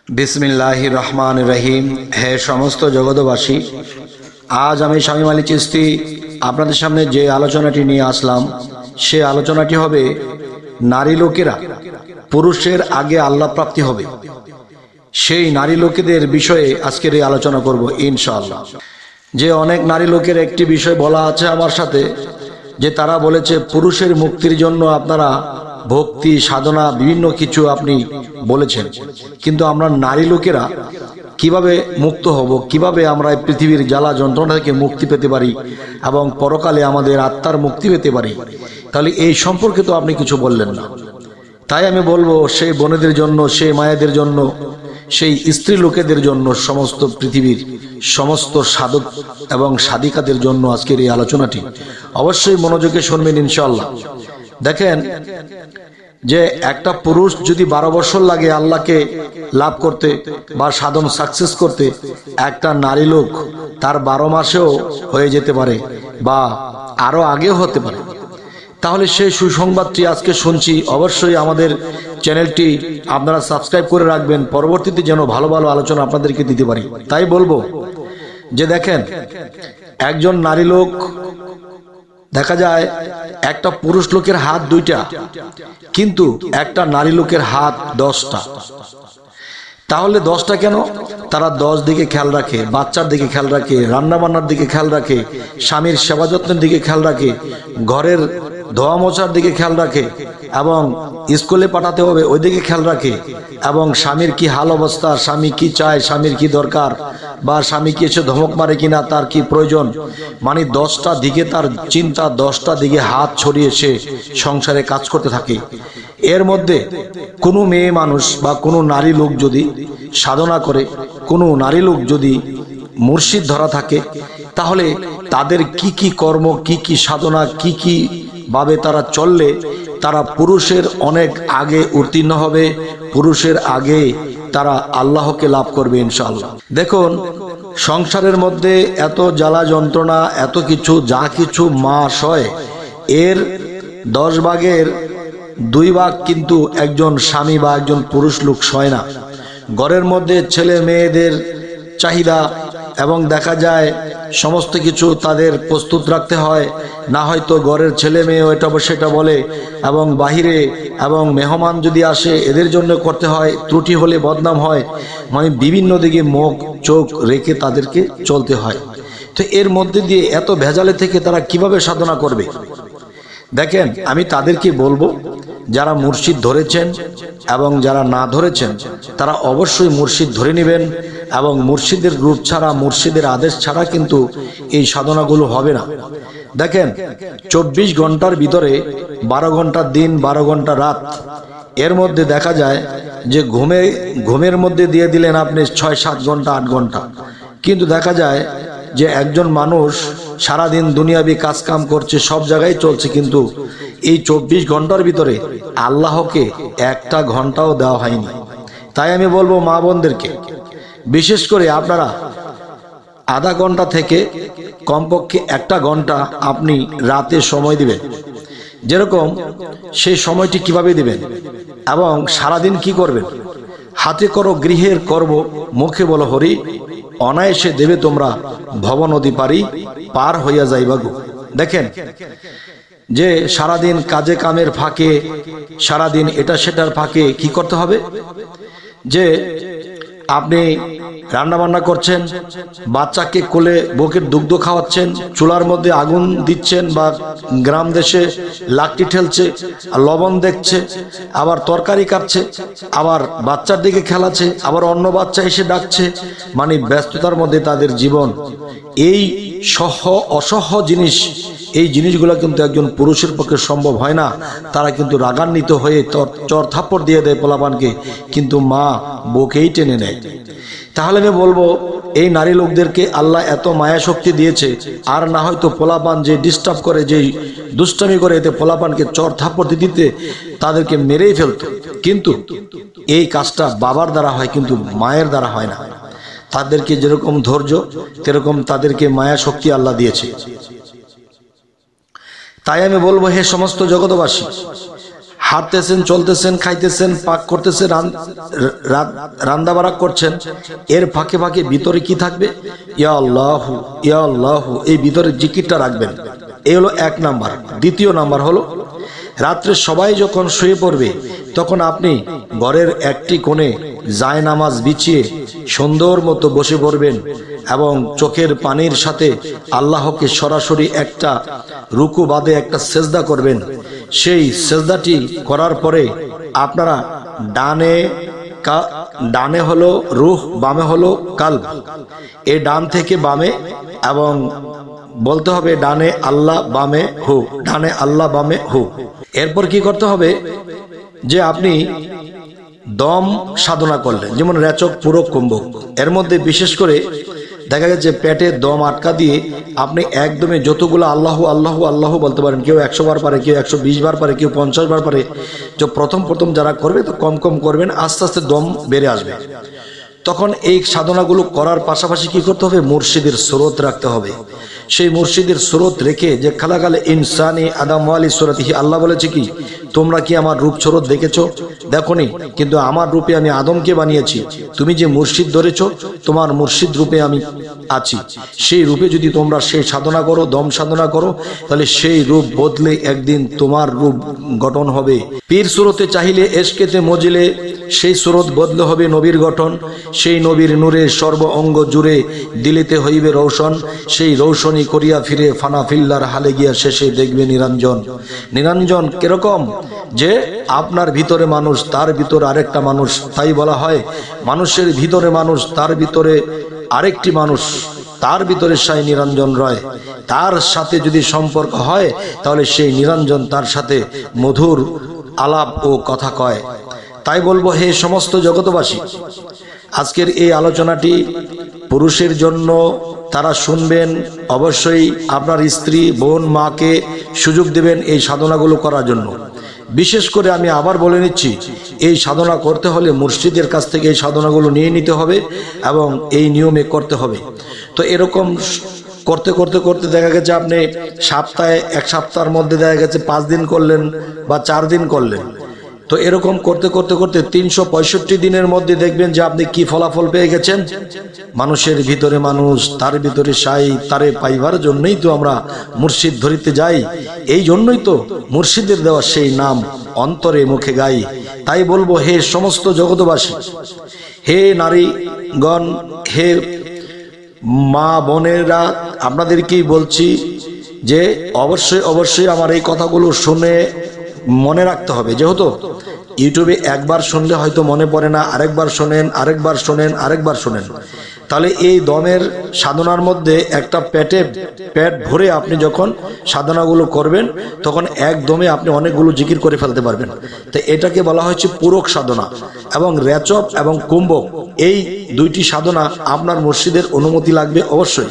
बिस्मिल्लाहिर रहमानिर रहीम। हे समस्त जगतबासी, आज आमी शामीम आলী চিশতি আপনাদের সামনে যে আলোচনাটি নিয়ে আসলাম সে আলোচনাটি হবে নারী লোকেরা পুরুষের আগে আল্লাহ প্রাপ্তি হবে সেই নারী লোকেদের বিষয়ে আজকের এই আলোচনা করব ইনশাআল্লাহ। যে অনেক নারী লোকের একটি বিষয় বলা আছে আমার সাথে, যে তারা বলেছে পুরুষের মুক্তির জন্য আপনারা ভক্তি সাধনা বিভিন্ন কিছু আপনি বলেছেন, কিন্তু আমরা নারী লোকেরা কিভাবে মুক্ত হব, কিভাবে আমরা এই পৃথিবীর জ্বালা যন্ত্রণা থেকে মুক্তি পেতে পারি এবং পরকালে আমাদের আত্মার মুক্তি পেতে পারি, তাহলে এই সম্পর্কে তো আপনি কিছু বললেন না। তাই আমি বলবো সেই বোনেদের জন্য, সেই মায়েদের জন্য, সেই স্ত্রী লোকেদের জন্য, সমস্ত পৃথিবীর সমস্ত সাধক এবং সাধিকাদের জন্য আজকের এই আলোচনাটি অবশ্যই মনোযোগে শুনবেন ইনশাআল্লাহ। দেখেন, যে একটা পুরুষ যদি 12 বছর লাগে আল্লাহকে লাভ করতে বা সাধন সাকসেস করতে, একটা নারী লোক তার 12 মাসেও হয়ে যেতে পারে বা আরো আগেও হতে পারে। তাহলে সেই সুসংবাদটি আজকে শুনছি, অবশ্যই আমাদের চ্যানেলটি আপনারা সাবস্ক্রাইব করে রাখবেন, পরবর্তীতে যেন ভালো ভালো আলোচনা আপনাদেরকে দিতে পারি। তাই বলবো যে দেখেন, একজন নারী লোক দেখা যায় একটা পুরুষ লোকের হাত 2টা, কিন্তু একটা নারী লোকের হাত 10টা। তাহলে 10টা কেন? তারা 10 দিকে খেয়াল রাখে, বাচ্চার দিকে খেয়াল রাখে, রান্না বান্নার দিকে খেয়াল রাখে, স্বামীর সেবা যত্নের দিকে খেয়াল রাখে, ঘরের ধোয়া মোছার দিকে খেয়াল রাখে, এবং স্কুলে পাঠাতে হবে ওই দিকে খেয়াল রাখে, এবং স্বামীর কি হাল অবস্থা, স্বামী কি চায়, স্বামীর কি দরকার, বা স্বামী কি এসে ধমক মারে কিনা, তার কি প্রয়োজন, মানে 10টা দিকে তার চিন্তা, 10টা দিকে হাত ছড়িয়ে সে সংসারে কাজ করতে থাকে। এর মধ্যে কোনো মেয়ে মানুষ বা কোনো নারী লোক যদি সাধনা করে, কোনো নারী লোক যদি মুর্শিদ ধরা থাকে, তাহলে তাদের কি কি কর্ম, কি কি সাধনা, কি কি ভাবে তারা চললে তারা পুরুষের অনেক আগে উত্তীর্ণ হবে, পুরুষের আগে তারা আল্লাহকে লাভ করবে ইনশাআল্লাহ। দেখুন, সংসারের মধ্যে এত জ্বালা যন্ত্রণা, এত কিছু, যা কিছু মাস হয়, এর 10 ভাগের 2 ভাগ কিন্তু একজন স্বামী বা একজন পুরুষ লোক সয় না। ঘরের মধ্যে ছেলে মেয়েদের চাহিদা এবং দেখা যায় সমস্ত কিছু তাদের প্রস্তুত রাখতে হয়, না হয়তো ঘরের ছেলে মেয়ে এটা সেটা বলে, এবং বাহিরে এবং মেহমান যদি আসে এদের জন্য করতে হয়, ত্রুটি হলে বদনাম হয়, মানে বিভিন্ন দিকে মুখ চোখ রেখে তাদেরকে চলতে হয়। তো এর মধ্যে দিয়ে এত ভেজালে থেকে তারা কিভাবে সাধনা করবে? দেখেন, আমি তাদেরকে বলবো, যারা মুর্শিদ ধরেছেন এবং যারা না ধরেছেন তারা অবশ্যই মুর্শিদ ধরে নেবেন, এবং মুর্শিদের রূপ ছাড়া, মুর্শিদের আদেশ ছাড়া কিন্তু এই সাধনাগুলো হবে না। দেখেন, 24 ঘন্টার ভিতরে 12 ঘন্টা দিন, 12 ঘন্টা রাত, এর মধ্যে দেখা যায় যে ঘুমের মধ্যে দিয়ে দিলেন আপনি 6-7 ঘন্টা 8 ঘন্টা, কিন্তু দেখা যায় যে একজন মানুষ সারাদিন দুনিয়াবি কাজ কাম করছে, সব জায়গায় চলছে, কিন্তু এই 24 ঘন্টার ভিতরে আল্লাহকে 1টা ঘন্টাও দেওয়া হয়নি। তাই আমি বলবো মা বোনদেরকে, বিশেষ করে আপনারা আধা ঘন্টা থেকে কমপক্ষে 1টা ঘন্টা আপনি রাতে সময় দিবেন। যেরকম সেই সময়টি কিভাবে দিবেন এবং সারাদিন কি করবেন? হাতে করো গৃহের কর্ম, মুখে বলো হরি, অনায়াসে দেবে তোমরা ভব নদী পার হইয়া যাইবা গো। দেখেন, যে সারাদিন কাজে কামের ফাঁকে, সারাদিন এটা সেটার ফাঁকে কি করতে হবে? যে আপনি রান্না বান্না করছেন, বাচ্চাকে কোলে বুকের দুগ্ধ খাওয়াচ্ছেন, চুলার মধ্যে আগুন দিচ্ছেন, বা গ্রাম দেশে লাকড়ি ঠেলছে, লবণ দেখছে, আবার তরকারি কাটছে, আবার বাচ্চার দিকে খেলাচ্ছে, আবার অন্য বাচ্চা এসে ডাকছে, মানে ব্যস্ততার মধ্যে তাদের জীবন। এই অসহ্য জিনিস, এই জিনিসগুলো কিন্তু একজন পুরুষের পক্ষে সম্ভব হয় না। তারা কিন্তু রাগান্বিত হয়ে চর থাপ্পড় দিয়ে দেয় পোলাপানকে, কিন্তু মা বউকেই টেনে নেয়। তাহলে আমি বলবো, এই নারী লোকদেরকে আল্লাহ এত মায়া শক্তি দিয়েছে, আর না হয়তো পোলাপান যে ডিস্টার্ব করে, যে দুষ্টামি করে, এতে পোলাপানকে চর থাপ্পড় দিতে তাদেরকে মেরেই ফেলতো। কিন্তু এই কাজটা বাবার দ্বারা হয়, কিন্তু মায়ের দ্বারা হয় না। তাদেরকে যেরকম ধৈর্য, তেরকম তাদেরকে মায়া শক্তি আল্লাহ দিয়েছে। তাই আমি বলবো, হে সমস্ত জগৎবাসী, হাঁটতেছেন, চলতেছেন, খাইতেছেন, পাক করতেছেন, রান্না বাড়া করছেন, এর ফাঁকে ফাঁকে ভিতরে কি থাকবে? ইয়া আল্লাহ, ইয়া আল্লাহ, এই ভিতরে জিকিরটা রাখবেন। এই হলো 1 নাম্বার। দ্বিতীয় নাম্বার হলো রাত্রে সবাই যখন শুয়ে পড়বে তখন আপনি ঘরের একটি কোণে জায়নামাজ বিছিয়ে সুন্দর মতো বসে পড়বেন এবং চোখের পানির সাথে আল্লাহকে সরাসরি একটা রুকু বাদে একটা সেজদা করবেন। সেই সেজদাটি করার পরে আপনারা ডানে হলো রূহ, বামে হলো কালব। এই ডান থেকে বামে এবং বলতে হবে ডানে আল্লাহ বামে হু, ডানে আল্লাহ বামে হু। এরপর কি করতে হবে যে আপনি দম সাধনা করলেন, যেমন রেচক, পুরক, কুম্ভক। এর মধ্যে বিশেষ করে দেখা গেছে পেটে দম আটকা দিয়ে আপনি একদমে যতগুলো আল্লাহ আল্লাহ আল্লাহ বলতে পারেন। কেউ 100 বার পারে, কেউ 120 বার পারে, কেউ 50 বার পারে। যে প্রথম যারা করবে তো কম কম করবেন, আস্তে আস্তে দম বেড়ে আসবে। তখন এই সাধনাগুলো করার পাশাপাশি কি করতে হবে? মুর্শিদের সুরত রাখতে হবে। সেই মুর্শিদের সুরত রেখে যে খালাকালে ইনসানি আদম ওয়ালি সুরতিহি, আল্লাহ বলেছে কি তোমরা কি আমার রূপ সুরত দেখেছো? দেখোনি, কিন্তু আমার রূপে আমি আদমকে বানিয়েছি। তুমি যে মুর্শিদ ধরেছো, তোমার মুর্শিদ রূপে আমি আছি। সেই রূপে যদি তোমরা সেই সাধনা করো, দম সাধনা করো, তাহলে সেই রূপ বদলে একদিন তোমার রূপ গঠন হবে। পীর সুরতে চাহিলে এশকেতে মজিলে সেই সুরত বদলে হবে নবীর গঠন। সেই নবীর নূরে সর্ব অঙ্গ জুড়ে দিলেতে হইবে রৌশন। সেই রৌশনী করিয়া ফিরে ফানা ফিল্লার হালে গিয়া শেষে দেখবে নিরঞ্জন। নিরঞ্জন কিরকম? যে আপনার ভিতরে মানুষ, তার ভিতরে আরেকটা মানুষ। তাই বলা হয় মানুষের ভিতরে মানুষ, তার ভিতরে আরেকটি মানুষ, তার ভিতরে সেই নিরঞ্জন রয়। তার সাথে যদি সম্পর্ক হয় তাহলে সেই নিরঞ্জন তার সাথে মধুর আলাপ ও কথা কয়। তাই বলবো, হে সমস্ত জগতবাসী, আজকের এই আলোচনাটি পুরুষের জন্য, তারা শুনবেন। অবশ্যই আপনার স্ত্রী, বোন, মাকে সুযোগ দেবেন এই সাধনাগুলো করার জন্য। বিশেষ করে আমি আবার বলে নিচ্ছি, এই সাধনা করতে হলে মুর্শিদের কাছ থেকে এই সাধনাগুলো নিয়ে নিতে হবে এবং এই নিয়মে করতে হবে। তো এরকম করতে করতে করতে দেখা গেছে আপনি সপ্তাহে, 1 সপ্তাহের মধ্যে দেখা গেছে 5 দিন করলেন বা 4 দিন করলেন। তো এরকম করতে করতে করতে 365 দিনের মধ্যে দেখবেন যে আপনি কি ফলাফল পেয়ে গেছেন। মানুষের ভিতরে মানুষ, তার ভিতরে সাই, তারে পাইবার জন্যই তো আমরা মুর্শিদ ধরিতে যাই। এই জন্যই তো মুর্শিদের দেওয়া সেই নাম অন্তরে মুখে গাই। তাই বলবো, হে সমস্ত জগতবাসী, হে নারীগণ, হে মা বোনেরা, আপনাদেরকেই বলছি যে অবশ্যই অবশ্যই আমার এই কথাগুলো শুনে মনে রাখতে হবে। যেহেতু ইউটিউবে একবার শুনলে হয়তো মনে পড়ে না, আরেকবার শোনেন, আরেকবার শোনেন, আরেকবার শোনেন। তাহলে এই দমের সাধনার মধ্যে একটা পেট ভরে আপনি যখন সাধনাগুলো করবেন তখন একদমে আপনি অনেকগুলো জিকির করে ফেলতে পারবেন। তো এটাকে বলা হচ্ছে পুরক সাধনা। এবং রেচক এবং কুম্ভক, এই 2টি সাধনা আপনার মুর্শিদের অনুমতি লাগবে অবশ্যই।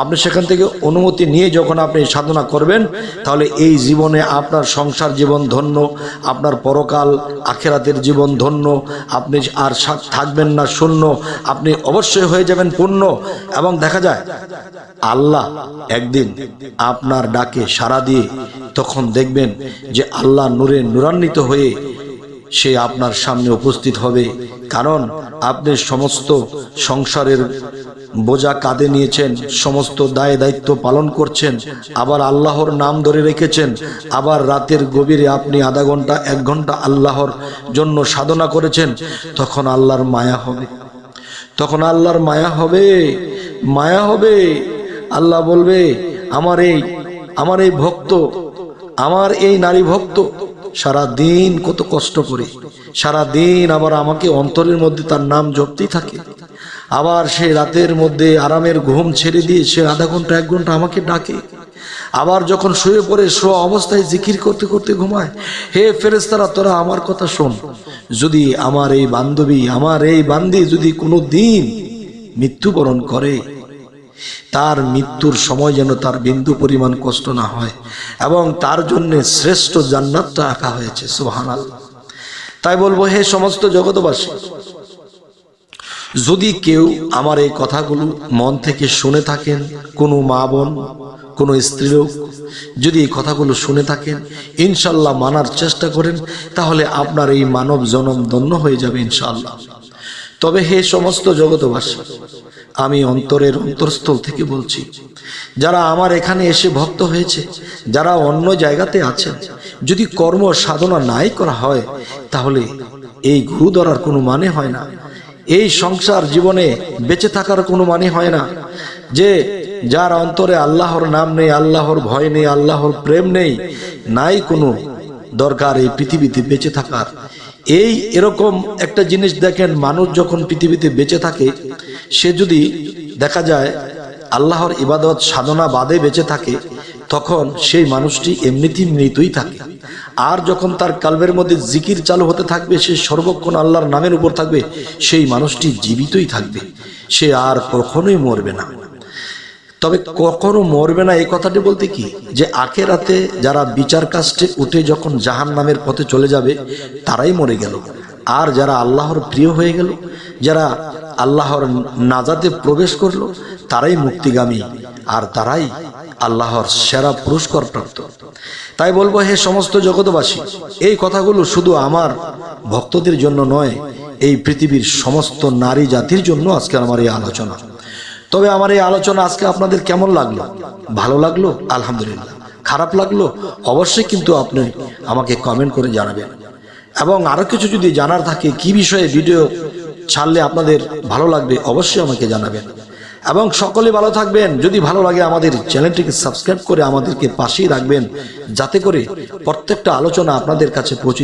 আপনি সেখান থেকে অনুমতি নিয়ে যখন আপনি সাধনা করবেন তাহলে এই জীবনে আপনার সংসার জীবন ধন্য, আপনার পরকাল আখেরাতের জীবন ধন্য। আপনি আর থাকবেন না শূন্য, আপনি অবশ্যই হয়ে যাবেন পূর্ণ। এবং দেখা যায় আল্লাহ একদিন আপনার ডাকে সাড়া দিয়ে তখন দেখবেন যে আল্লাহ নূরে নূরান্বিত হয়ে সে আপনার সামনে উপস্থিত হবে। কারণ আপনি সমস্ত সংসারের বোঝা কাঁধে নিয়েছেন, সমস্ত দায় দায়িত্ব পালন করছেন, আবার আল্লাহর নাম ধরে রেখেছেন, আবার রাতের গভীরে আপনি আধা ঘন্টা 1 ঘন্টা আল্লাহর জন্য সাধনা করেছেন। তখন আল্লাহর মায়া হবে, তখন আল্লাহর মায়া হবে, মায়া হবে। আল্লাহ বলবে, আমার এই ভক্ত, আমার এই নারী ভক্ত সারা দিন কত কষ্ট করে, সারা দিন আবার আমাকে অন্তরের মধ্যে তার নাম জপতেই থাকে। আবার সে রাতের মধ্যে আরামের ঘুম ছেড়ে দিয়ে সে আধা ঘন্টা 1 ঘন্টা আমাকে ডাকে। আবার যখন শুয়ে পড়ে শোয়া অবস্থায় জিকির করতে করতে ঘুমায়। হে ফেরেশতারা, তোরা আমার কথা শোন। যদি আমার এই বান্ধবী, আমার এই বান্দি যদি কোনো দিন মৃত্যুবরণ করে, তার মৃত্যুর সময় যেন তার বিন্দু পরিমাণ কষ্ট না হয়, এবং তার জন্য শ্রেষ্ঠ জান্নাতটা রাখা হয়েছে। সুবহানাল্লাহ। তাই বলবো, হে সমস্ত জগতবাসী, যদি কেউ আমার এই কথাগুলো মন থেকে শুনে থাকেন, কোনো মা বোন, কোনো স্ত্রীলোক যদি এই কথাগুলো শুনে থাকেন, ইনশাল্লাহ মানার চেষ্টা করেন, তাহলে আপনার এই মানব জনম ধন্য হয়ে যাবে ইনশাআল্লাহ। তবে হে সমস্ত জগতবাসী, আমি অন্তরের অন্তরস্থল থেকে বলছি, যারা আমার এখানে এসে ভক্ত হয়েছে, যারা অন্য জায়গাতে আছেন, যদি কর্ম সাধনা নাই করা হয়, তাহলে এই গুরু ধরার কোনো মানে হয় না, এই সংসার জীবনে বেঁচে থাকার কোনো মানে হয় না। যে যার অন্তরে আল্লাহর নাম নেই, আল্লাহর ভয় নেই, আল্লাহর প্রেম নেই, নাই কোনো দরকার এই পৃথিবীতে বেঁচে থাকার। এরকম একটা জিনিস দেখেন, মানুষ যখন পৃথিবীতে বেঁচে থাকে, সে যদি দেখা যায় আল্লাহর ইবাদত সাধনা বাদে বেঁচে থাকে, তখন সেই মানুষটি এমনিতেই মৃতই থাকে। আর যখন তার কালবের মধ্যে জিকির চালু হতে থাকবে, সে সর্বক্ষণ আল্লাহর নামের উপর থাকবে, সেই মানুষটি জীবিতই থাকবে, সে আর কখনোই মরবে না। তবে কখনো মরবে না এই কথাটি বলতে কি, যে আখেরাতে যারা বিচার কাস্টে উঠে যখন জাহান্নামের পথে চলে যাবে, তারাই মরে গেল। আর যারা আল্লাহর প্রিয় হয়ে গেল, যারা আল্লাহর নাজাতে প্রবেশ করলো, তারাই মুক্তিগামী, আর তারাই আল্লাহর সেরা পুরস্কার প্রাপ্ত। তাই বলবো, হে সমস্ত জগৎবাসী, এই কথাগুলো শুধু আমার ভক্তদের জন্য নয়, এই পৃথিবীর সমস্ত নারী জাতির জন্য আজকে আমার এই আলোচনা। তবে আমার এই আলোচনা আজকে আপনাদের কেমন লাগলো? ভালো লাগলো? আলহামদুলিল্লাহ। খারাপ লাগলো? অবশ্যই কিন্তু আপনি আমাকে কমেন্ট করে জানাবেন। এবং আরো কিছু যদি জানার থাকে, কি বিষয়ে ভিডিও ছাড়লে আপনাদের ভালো লাগবে, অবশ্যই আমাকে জানাবেন। এবং সকলে ভালো থাকবেন। যদি ভালো লাগে আমাদের চ্যানেলটিকে সাবস্ক্রাইব করে আমাদেরকে পাশেই রাখবেন, যাতে করে প্রত্যেকটা আলোচনা আপনাদের কাছে পৌঁছে